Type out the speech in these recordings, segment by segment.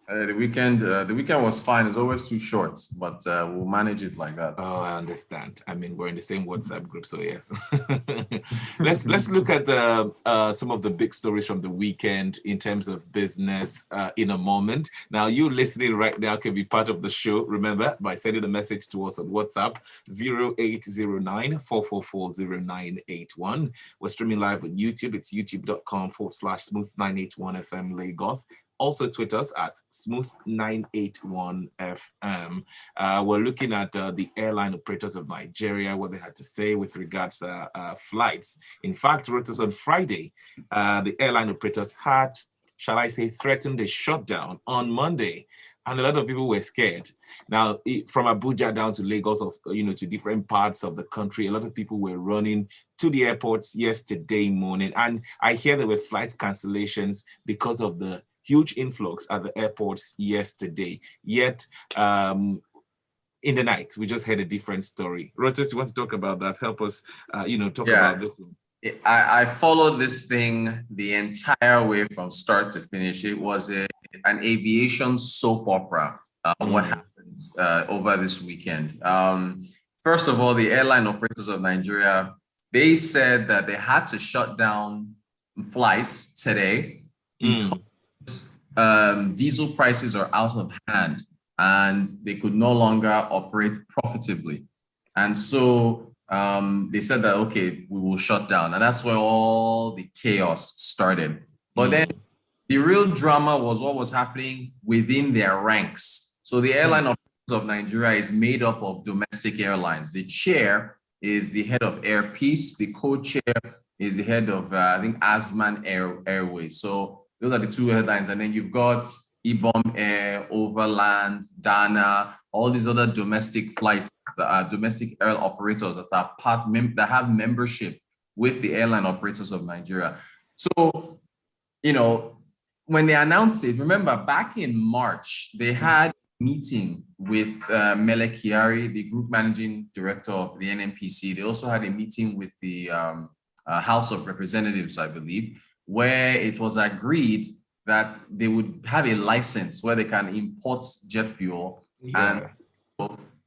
The weekend was fine. It's always too short, but we'll manage it like that. Oh, I understand. I mean, we're in the same WhatsApp group, so yes. Let's look at the some of the big stories from the weekend in terms of business in a moment. Now, you listening right now can be part of the show. Remember, by sending a message to us on WhatsApp 0809-444-0981. We're streaming live on YouTube. It's youtube.com/smooth981FM Lagos. Also tweet us at smooth981FM. We're looking at the airline operators of Nigeria, what they had to say with regards to flights. In fact, Rotus on Friday, the airline operators had, shall I say, threatened a shutdown on Monday. And a lot of people were scared. Now, from Abuja down to Lagos, to different parts of the country, a lot of people were running to the airports yesterday morning. And I hear there were flight cancellations because of the huge influx at the airports yesterday. Yet, in the night, we just heard a different story. Rotus, you want to talk about that? Help us, talk about this one. I followed this thing the entire way from start to finish. It was an aviation soap opera. What happens over this weekend? First of all, the airline operators of Nigeria, they said that they had to shut down flights today because diesel prices are out of hand and they could no longer operate profitably. And so they said that, okay, we will shut down. And that's where all the chaos started. But then the real drama was what was happening within their ranks. So the airline operators of Nigeria is made up of domestic airlines. The chair is the head of Air Peace. The co-chair is the head of, I think, Azman Airways. So those are the two headlines. And then you've got Ibom Air, Overland, Dana, all these other domestic flights, domestic air operators that are that have membership with the airline operators of Nigeria. So, when they announced it, remember back in March, they had a meeting with Mele Kyari, the group managing director of the NNPC. They also had a meeting with the House of Representatives, I believe, where it was agreed that they would have a license where they can import jet fuel, and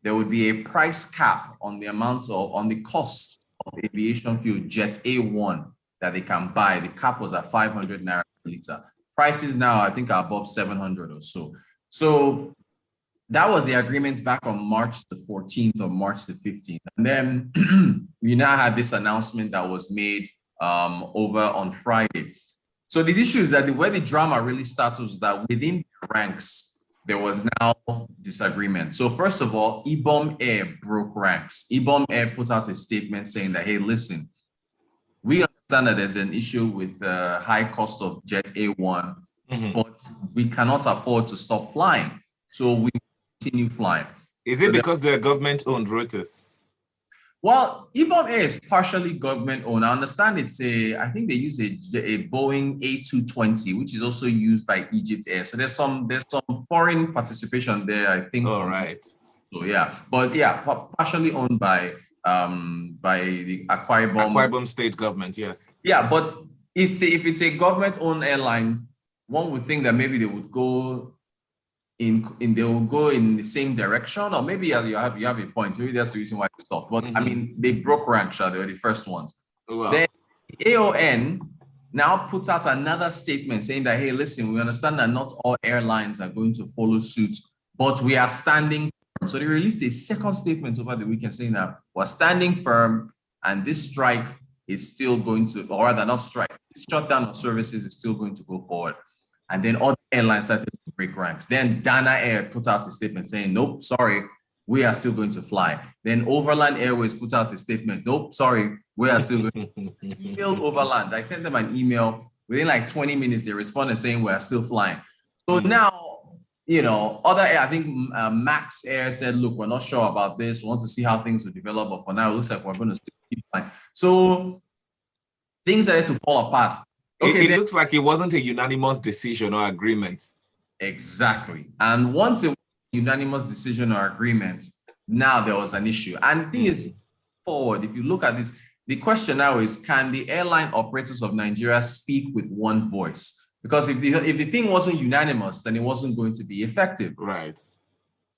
there would be a price cap on the cost of aviation fuel, Jet A1, that they can buy. The cap was at 500 naira per liter. Prices now, I think, are above 700 or so. So that was the agreement back on March the 14th or March the 15th. And then we now had this announcement that was made over on Friday. So the issue is that where the drama really starts was that within the ranks, there was now disagreement. So first of all, Ibom Air broke ranks. Ibom Air put out a statement saying that, hey, listen, we understand that there's an issue with the high cost of Jet A1, but we cannot afford to stop flying. So we continue flying. Is it because they're government-owned Rotus? Well, Ibom Air is partially government-owned. I understand I think they use a Boeing A220, which is also used by Egypt Air. So there's some foreign participation there, I think. All right. So yeah, but yeah, partially owned by the Akwa Ibom state government, yes. Yeah, but if it's a government-owned airline, one would think that maybe they would go in the same direction, or maybe you have a point. Maybe that's the reason why they stopped. But I mean, they broke ranks. They were the first ones. Wow. Then AON now puts out another statement saying that, hey, listen, we understand that not all airlines are going to follow suit, but we are standing firm. So they released a second statement over the weekend saying that we're standing firm, and this strike is still going to, or rather not strike, shutdown of services is still going to go forward. And then other airlines started to break ranks. Then Dana Air put out a statement saying, nope, sorry, we are still going to fly. Then Overland Airways put out a statement, nope, sorry, we are still going to emailed Overland. I sent them an email. Within like 20 minutes, they responded saying we are still flying. So now, other air, I think Max Air said, look, we're not sure about this. We want to see how things will develop. But for now, it looks like we're going to still keep flying. So things started to fall apart. Okay, it looks like it wasn't a unanimous decision or agreement. Exactly. And once it was a unanimous decision or agreement, now there was an issue. And the thing is, forward, if you look at this, the question now is, can the airline operators of Nigeria speak with one voice? Because if the thing wasn't unanimous, then it wasn't going to be effective. Right.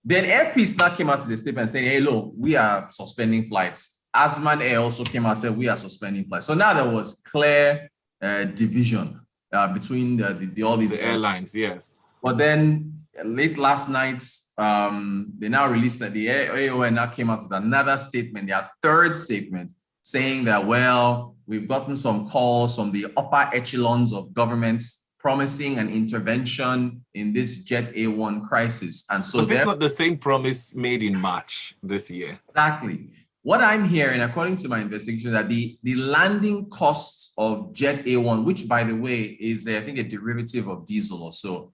Then Air Peace now came out to the statement saying, hey, look, we are suspending flights. Asman Air also came out and said, we are suspending flights. So now there was clear division between all these airlines, yes. But then late last night, they now released that the AON now came out with another statement, their third statement, saying that, well, we've gotten some calls from the upper echelons of governments promising an intervention in this Jet A1 crisis. And so was this not the same promise made in March this year? Exactly. What I'm hearing, according to my investigation, that the landing costs of Jet A1, which by the way is I think a derivative of diesel or so,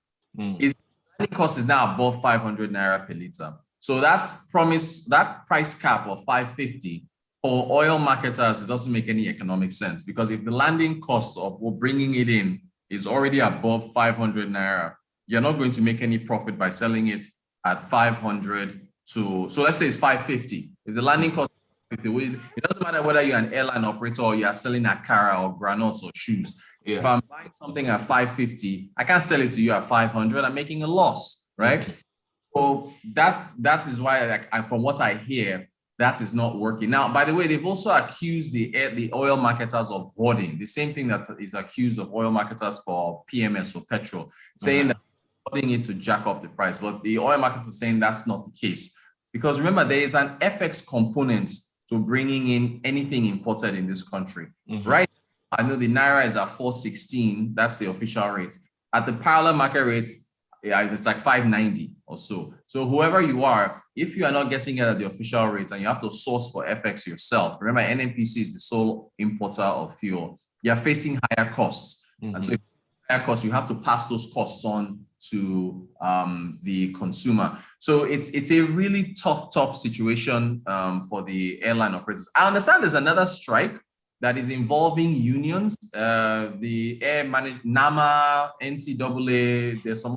is landing cost is now above 500 naira per liter. So that price cap of 550 for oil marketers, it doesn't make any economic sense, because if the landing cost of bringing it in is already above 500 naira, you're not going to make any profit by selling it at 500 to, so let's say it's 550. If the landing cost is 550, it doesn't matter whether you're an airline operator or you are selling akara or granules or shoes. Yeah. If I'm buying something at 550, I can't sell it to you at 500. I'm making a loss, right? Mm-hmm. So that is why, from what I hear, that is not working. Now, by the way, they've also accused the oil marketers of hoarding. The same thing that is accused of oil marketers for PMS or petrol, saying that hoarding it to jack up the price. But the oil marketers are saying that's not the case. Because remember, there is an FX component to bringing in anything imported in this country. Mm-hmm. Right? I know the Naira is at 416. That's the official rate. At the parallel market rate, it's like 590 or so. So whoever you are, if you are not getting it at the official rate and you have to source for FX yourself, remember NNPC is the sole importer of fuel, you're facing higher costs. Mm-hmm. And so if higher costs, you have to pass those costs on to the consumer. So it's a really tough situation for the airline operators. I understand there's another strike that is involving unions, the Air Management, NAMA, NCAA, there's some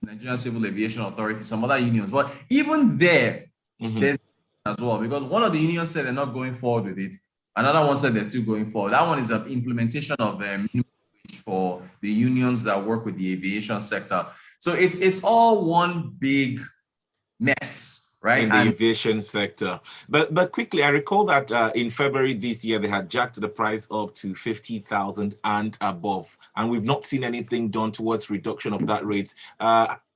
Nigerian Civil Aviation Authority, some other unions. But even there, there's as well, because one of the unions said they're not going forward with it. Another one said they're still going forward. That one is an implementation of minimum wage for the unions that work with the aviation sector. So it's all one big mess, right? In the aviation sector. But quickly, I recall that in February this year, they had jacked the price up to 50,000 and above, and we've not seen anything done towards reduction of that rate.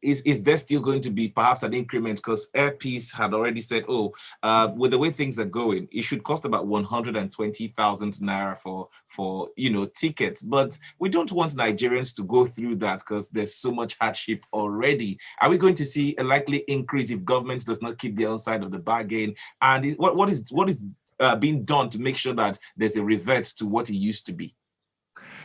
Is there still going to be perhaps an increment? Because Air Peace had already said, with the way things are going, it should cost about 120,000 naira for tickets. But we don't want Nigerians to go through that because there's so much hardship already. Are we going to see a likely increase if government does not keep their own side of the bargain? And what is being done to make sure that there's a revert to what it used to be?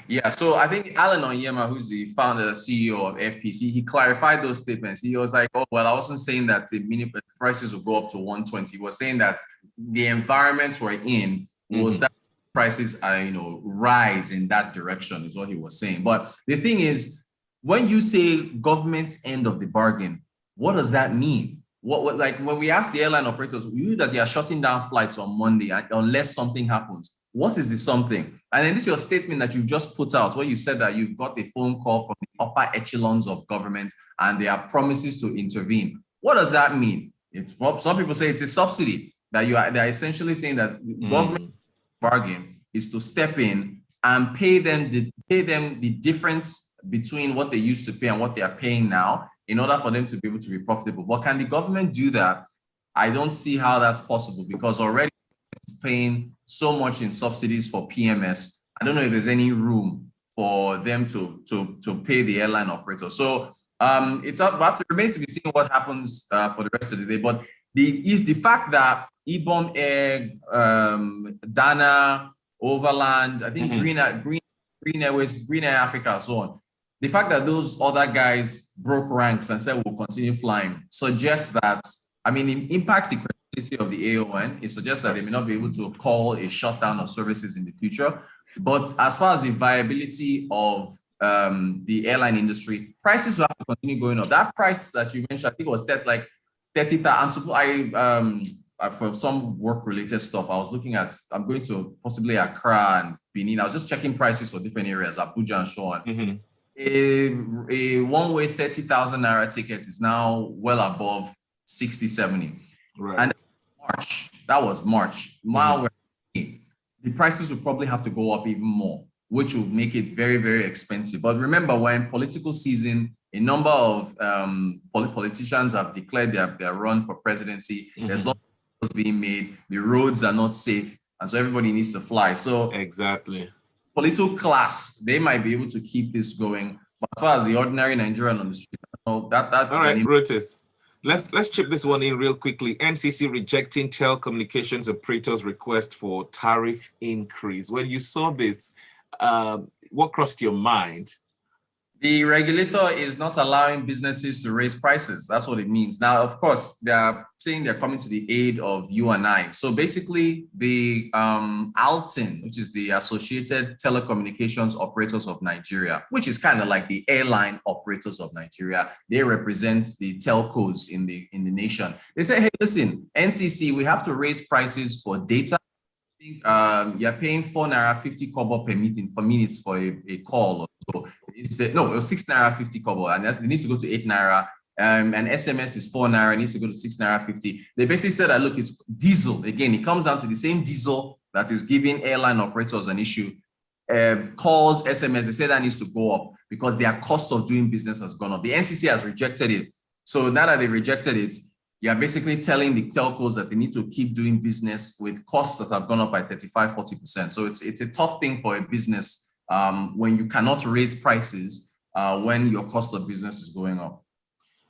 Yeah, so I think Alan Onyema, who's the founder, CEO of FPC, he clarified those statements. He was like, I wasn't saying that the prices will go up to 120. He was saying that the environment we're in was that prices are, rise in that direction is what he was saying. But the thing is, when you say government's end of the bargain, what does that mean? What like when we ask the airline operators, you that they are shutting down flights on Monday unless something happens. What is the something? And then this is your statement that you just put out where you said that you've got a phone call from the upper echelons of government and there are promises to intervene. What does that mean? Some people say it's a subsidy, that they're essentially saying that government bargain is to step in and pay them the difference between what they used to pay and what they are paying now in order for them to be able to be profitable. But can the government do that? I don't see how that's possible, because already it's paying so much in subsidies for PMS. I don't know if there's any room for them to pay the airline operator. So it remains to be seen what happens for the rest of the day. But the fact that Ibom Air, Dana, Overland, I think Green Airways, Green Air Africa, and so on, the fact that those other guys broke ranks and said we'll continue flying suggests that, it impacts the credibility of the AON. It suggests that they may not be able to call a shutdown of services in the future. But as far as the viability of the airline industry, prices will have to continue going up. That price that you mentioned, I think it was like 30,000. For some work-related stuff, I was looking at, I'm going to possibly Accra and Benin. I was just checking prices for different areas, Abuja and so on. A one-way 30,000 naira ticket is now well above 60, 70. Right. And March, that was March. Now the prices will probably have to go up even more, which will make it very, very expensive. But remember, we're in political season. A number of politicians have declared their run for presidency. There's lots of deals being made. The roads are not safe, and so everybody needs to fly. So exactly, political class, they might be able to keep this going. But as far as the ordinary Nigerian on the street, that's all right, Rotus. Let's chip this one in real quickly. NCC rejecting telecommunications operators' request for tariff increase. When you saw this, what crossed your mind? The regulator is not allowing businesses to raise prices. That's what it means. Now, of course, they are saying they're coming to the aid of you and I. So basically, the ALTIN, which is the Associated Telecommunications Operators of Nigeria, which is kind of like the airline operators of Nigeria, they represent the telcos in the nation. They say, hey, listen, NCC, we have to raise prices for data. You're paying 4 naira 50 kobo per meeting for minutes for a call. So you say, no, it was 6 naira 50 kobo, and it needs to go to 8 naira. And SMS is 4 naira, it needs to go to 6 naira 50. They basically said that, look, it's diesel. Again, it comes down to the same diesel that is giving airline operators an issue. Calls, SMS, they say that needs to go up because their cost of doing business has gone up. The NCC has rejected it. So now that they rejected it, you're basically telling the telcos that they need to keep doing business with costs that have gone up by 35, 40%. So it's a tough thing for a business when you cannot raise prices when your cost of business is going up.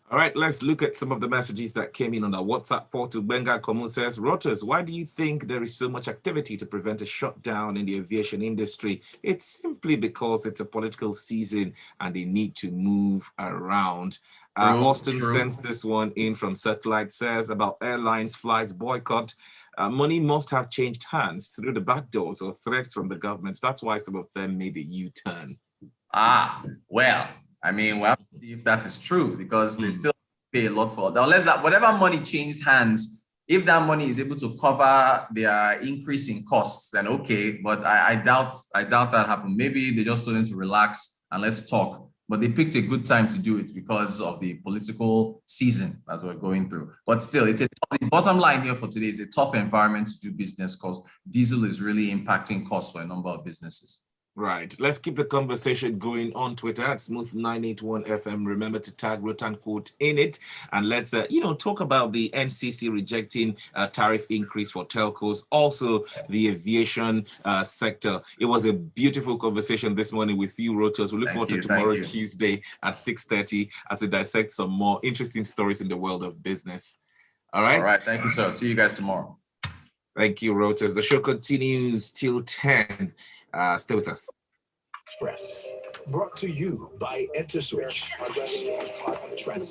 All right, let's look at some of the messages that came in on our WhatsApp portal. Benga Komu says, Rotus, why do you think there is so much activity to prevent a shutdown in the aviation industry? It's simply because it's a political season and they need to move around. Austin sends this one in from Satellite, says about airlines, flights, boycott. Money must have changed hands through the back doors or threats from the governments. That's why some of them made a U-turn. Well, I mean, we'll have to see if that is true because they still pay a lot for it. Unless that whatever money changed hands, if that money is able to cover their increase in costs, then okay. But I doubt that happened. Maybe they just told them to relax and let's talk. But they picked a good time to do it because of the political season as we're going through. But still, the bottom line here for today is a tough environment to do business because diesel is really impacting costs for a number of businesses. Right. Let's keep the conversation going on Twitter at Smooth981FM. Remember to tag Rotan Quote in it. And let's, talk about the NCC rejecting tariff increase for telcos. Also, the aviation sector. It was a beautiful conversation this morning with you, Rotus. We look forward to tomorrow, Tuesday at 6:30 as we dissect some more interesting stories in the world of business. All right. All right. Thank you, sir. See you guys tomorrow. Thank you, Rotus. The show continues till 10. Stay with us. Express, brought to you by EnterSwitch.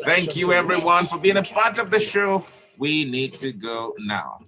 Thank you, everyone, for being a part of the show. We need to go now.